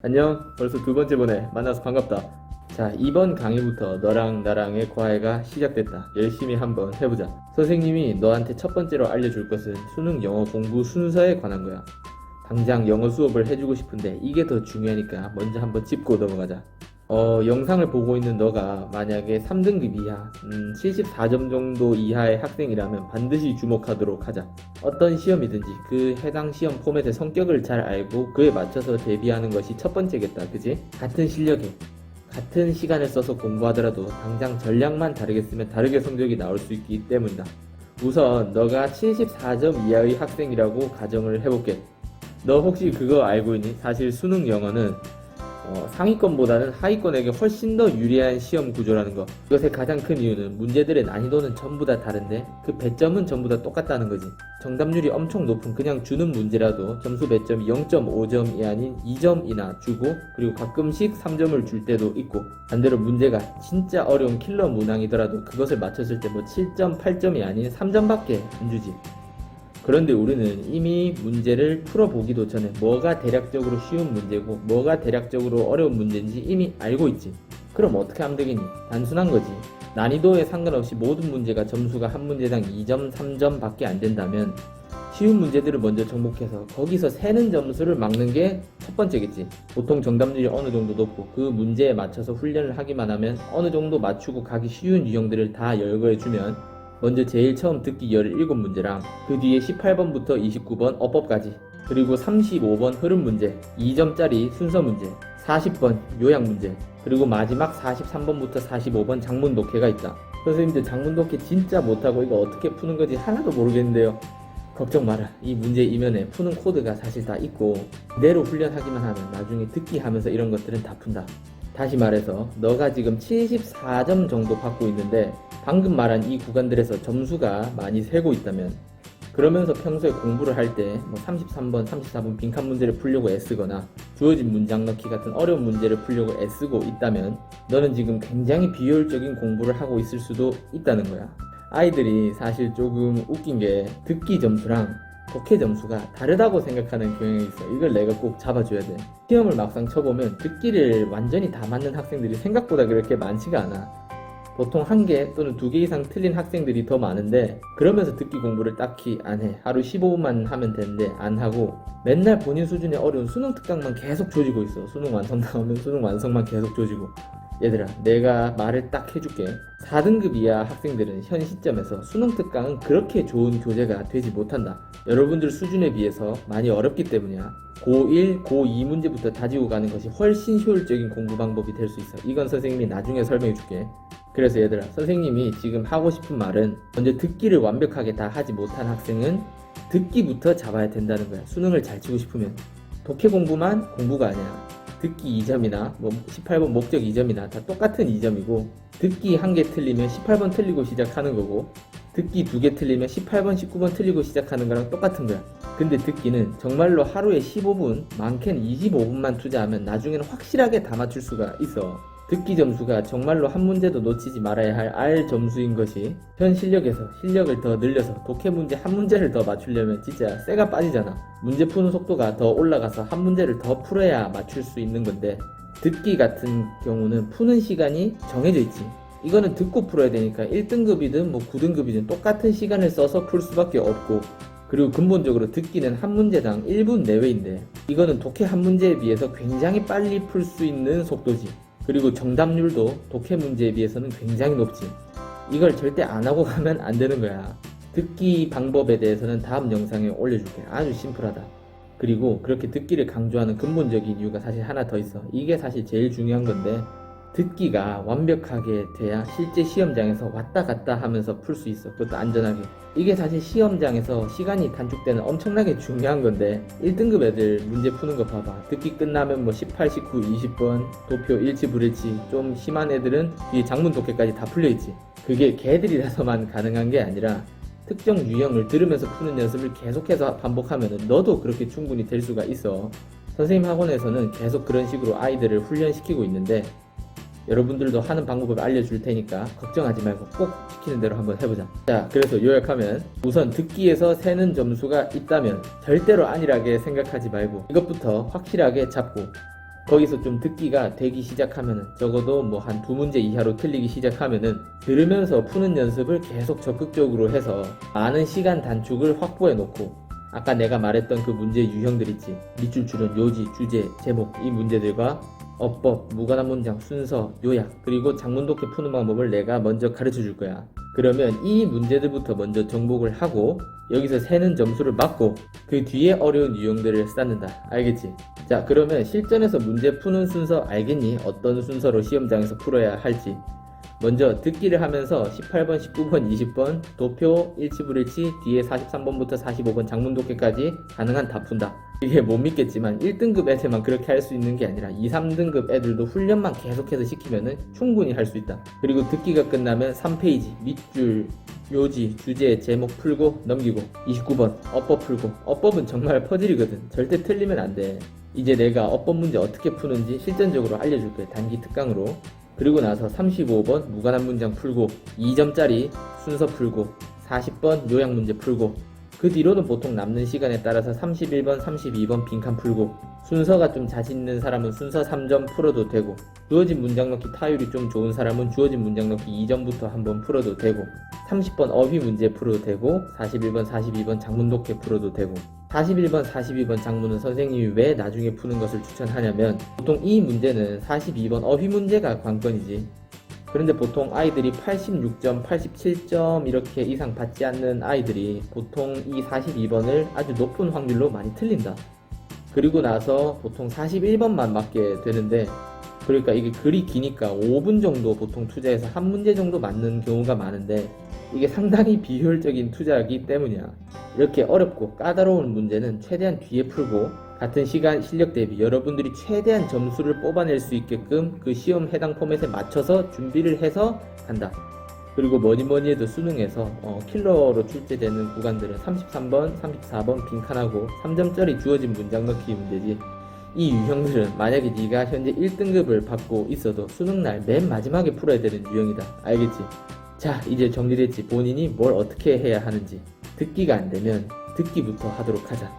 안녕. 벌써 두 번째 보네. 만나서 반갑다. 자, 이번 강의부터 너랑 나랑의 과외가 시작됐다. 열심히 한번 해보자. 선생님이 너한테 첫 번째로 알려줄 것은 수능 영어 공부 순서에 관한 거야. 당장 영어 수업을 해주고 싶은데 이게 더 중요하니까 먼저 한번 짚고 넘어가자. 영상을 보고 있는 너가 만약에 3등급 이하, 74점 정도 이하의 학생이라면 반드시 주목하도록 하자. 어떤 시험이든지 그 해당 시험 포맷의 성격을 잘 알고 그에 맞춰서 대비하는 것이 첫 번째겠다, 그지? 같은 실력에, 같은 시간을 써서 공부하더라도 당장 전략만 다르게 쓰면 다르게 성적이 나올 수 있기 때문이다. 우선 너가 74점 이하의 학생이라고 가정을 해볼게. 너 혹시 그거 알고 있니? 사실 수능 영어는 상위권보다는 하위권에게 훨씬 더 유리한 시험 구조라는 거. 이것의 가장 큰 이유는 문제들의 난이도는 전부 다 다른데 그 배점은 전부 다 똑같다는 거지. 정답률이 엄청 높은 그냥 주는 문제라도 점수 배점이 0.5점이 아닌 2점이나 주고, 그리고 가끔씩 3점을 줄 때도 있고, 반대로 문제가 진짜 어려운 킬러 문항이더라도 그것을 맞췄을 때 뭐 7점, 8점이 아닌 3점밖에 안 주지. 그런데 우리는 이미 문제를 풀어보기도 전에 뭐가 대략적으로 쉬운 문제고 뭐가 대략적으로 어려운 문제인지 이미 알고 있지. 그럼 어떻게 하면 되겠니? 단순한 거지. 난이도에 상관없이 모든 문제가 점수가 한 문제당 2점, 3점 밖에 안 된다면 쉬운 문제들을 먼저 정복해서 거기서 새는 점수를 막는 게 첫 번째겠지. 보통 정답률이 어느 정도 높고 그 문제에 맞춰서 훈련을 하기만 하면 어느 정도 맞추고 가기 쉬운 유형들을 다 열거해주면 먼저 제일 처음 듣기 17문제랑 그 뒤에 18번부터 29번 어법까지, 그리고 35번 흐름 문제, 2점짜리 순서 문제, 40번 요약 문제, 그리고 마지막 43번부터 45번 작문 독해가 있다. 선생님들 작문 독해 진짜 못하고 이거 어떻게 푸는 건지 하나도 모르겠는데요. 걱정 마라. 이 문제 이면에 푸는 코드가 사실 다 있고 그대로 훈련하기만 하면 나중에 듣기 하면서 이런 것들은 다 푼다. 다시 말해서 너가 지금 74점 정도 받고 있는데 방금 말한 이 구간들에서 점수가 많이 새고 있다면, 그러면서 평소에 공부를 할 때 뭐 33번, 34번 빈칸 문제를 풀려고 애쓰거나 주어진 문장 넣기 같은 어려운 문제를 풀려고 애쓰고 있다면 너는 지금 굉장히 비효율적인 공부를 하고 있을 수도 있다는 거야. 아이들이 사실 조금 웃긴 게 듣기 점수랑 독해 점수가 다르다고 생각하는 경향이 있어. 이걸 내가 꼭 잡아줘야 돼. 시험을 막상 쳐보면 듣기를 완전히 다 맞는 학생들이 생각보다 그렇게 많지가 않아. 보통 1개 또는 2개 이상 틀린 학생들이 더 많은데, 그러면서 듣기 공부를 딱히 안 해. 하루 15분만 하면 되는데 안 하고 맨날 본인 수준의 어려운 수능 특강만 계속 조지고 있어. 수능 완성 나오면 수능 완성만 계속 조지고. 얘들아, 내가 말을 딱 해줄게. 4등급 이하 학생들은 현 시점에서 수능 특강은 그렇게 좋은 교재가 되지 못한다. 여러분들 수준에 비해서 많이 어렵기 때문이야. 고1, 고2 문제부터 다지고 가는 것이 훨씬 효율적인 공부 방법이 될 수 있어. 이건 선생님이 나중에 설명해 줄게. 그래서 얘들아, 선생님이 지금 하고 싶은 말은 먼저 듣기를 완벽하게 다 하지 못한 학생은 듣기부터 잡아야 된다는 거야. 수능을 잘 치고 싶으면. 독해 공부만 공부가 아니야. 듣기 2점이나 뭐 18번 목적 2점이나 다 똑같은 2점이고, 듣기 1개 틀리면 18번 틀리고 시작하는 거고, 듣기 2개 틀리면 18번, 19번 틀리고 시작하는 거랑 똑같은 거야. 근데 듣기는 정말로 하루에 15분, 많게는 25분만 투자하면 나중에는 확실하게 다 맞출 수가 있어. 듣기 점수가 정말로 한 문제도 놓치지 말아야 할 R 점수인 것이, 현 실력에서 실력을 더 늘려서 독해 문제 한 문제를 더 맞추려면 진짜 쇠가 빠지잖아. 문제 푸는 속도가 더 올라가서 한 문제를 더 풀어야 맞출 수 있는 건데, 듣기 같은 경우는 푸는 시간이 정해져 있지. 이거는 듣고 풀어야 되니까 1등급이든 뭐 9등급이든 똑같은 시간을 써서 풀 수밖에 없고, 그리고 근본적으로 듣기는 한 문제당 1분 내외인데 이거는 독해 한 문제에 비해서 굉장히 빨리 풀 수 있는 속도지. 그리고 정답률도 독해 문제에 비해서는 굉장히 높지. 이걸 절대 안 하고 가면 안 되는 거야. 듣기 방법에 대해서는 다음 영상에 올려줄게. 아주 심플하다. 그리고 그렇게 듣기를 강조하는 근본적인 이유가 사실 하나 더 있어. 이게 사실 제일 중요한 건데, 듣기가 완벽하게 돼야 실제 시험장에서 왔다 갔다 하면서 풀 수 있어. 그것도 안전하게. 이게 사실 시험장에서 시간이 단축되는 엄청나게 중요한 건데, 1등급 애들 문제 푸는 거 봐봐. 듣기 끝나면 뭐 18, 19, 20번 도표 일치불일치, 좀 심한 애들은 뒤에 장문 독해까지 다 풀려있지. 그게 걔들이라서만 가능한 게 아니라 특정 유형을 들으면서 푸는 연습을 계속해서 반복하면 너도 그렇게 충분히 될 수가 있어. 선생님 학원에서는 계속 그런 식으로 아이들을 훈련시키고 있는데, 여러분들도 하는 방법을 알려줄 테니까 걱정하지 말고 꼭 시키는 대로 한번 해보자. 자, 그래서 요약하면 우선 듣기에서 새는 점수가 있다면 절대로 안일하게 생각하지 말고 이것부터 확실하게 잡고, 거기서 좀 듣기가 되기 시작하면은 적어도 뭐 한 두 문제 이하로 틀리기 시작하면은 들으면서 푸는 연습을 계속 적극적으로 해서 많은 시간 단축을 확보해 놓고 아까 내가 말했던 그 문제 유형들 있지. 밑줄 추론, 요지, 주제, 제목 이 문제들과 어법, 무관한 문장, 순서, 요약 그리고 장문독해 푸는 방법을 내가 먼저 가르쳐 줄 거야. 그러면 이 문제들부터 먼저 정복을 하고 여기서 세는 점수를 맞고 그 뒤에 어려운 유형들을 쌓는다. 알겠지? 자, 그러면 실전에서 문제 푸는 순서 알겠니? 어떤 순서로 시험장에서 풀어야 할지. 먼저 듣기를 하면서 18번, 19번, 20번 도표 일치불일치 뒤에 43번부터 45번 장문독해까지 가능한 다 푼다. 이게 못 믿겠지만 1등급 애들만 그렇게 할 수 있는 게 아니라 2, 3등급 애들도 훈련만 계속해서 시키면은 충분히 할 수 있다. 그리고 듣기가 끝나면 3페이지 밑줄, 요지, 주제, 제목 풀고 넘기고 29번 어법 풀고. 어법은 정말 퍼즐이거든. 절대 틀리면 안 돼. 이제 내가 어법 문제 어떻게 푸는지 실전적으로 알려줄 거야. 단기 특강으로. 그리고 나서 35번 무관한 문장 풀고 2점짜리 순서 풀고 40번 요약 문제 풀고 그 뒤로는 보통 남는 시간에 따라서 31번, 32번 빈칸 풀고 순서가 좀 자신 있는 사람은 순서 3점 풀어도 되고 주어진 문장 넣기 타율이 좀 좋은 사람은 주어진 문장 넣기 2점부터 한번 풀어도 되고 30번 어휘 문제 풀어도 되고 41번, 42번 장문독해 풀어도 되고 41번, 42번 장문은 선생님이 왜 나중에 푸는 것을 추천하냐면 보통 이 문제는 42번 어휘 문제가 관건이지. 그런데 보통 아이들이 86점, 87점 이렇게 이상 받지 않는 아이들이 보통 이 42번을 아주 높은 확률로 많이 틀린다. 그리고 나서 보통 41번만 맞게 되는데 그러니까 이게 글이 기니까 5분 정도 보통 투자해서 한 문제 정도 맞는 경우가 많은데 이게 상당히 비효율적인 투자이기 때문이야. 이렇게 어렵고 까다로운 문제는 최대한 뒤에 풀고 같은 시간 실력 대비 여러분들이 최대한 점수를 뽑아낼 수 있게끔 그 시험 해당 포맷에 맞춰서 준비를 해서 간다. 그리고 뭐니 해도 수능에서 킬러로 출제되는 구간들은 33번, 34번 빈칸하고 3점짜리 주어진 문장 넣기 문제지. 이 유형들은 만약에 네가 현재 1등급을 받고 있어도 수능날 맨 마지막에 풀어야 되는 유형이다. 알겠지? 자, 이제 정리됐지. 본인이 뭘 어떻게 해야 하는지. 듣기가 안 되면 듣기부터 하도록 하자.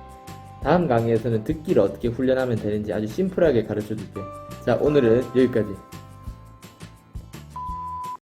다음 강의에서는 듣기를 어떻게 훈련하면 되는지 아주 심플하게 가르쳐 줄게. 자, 오늘은 여기까지.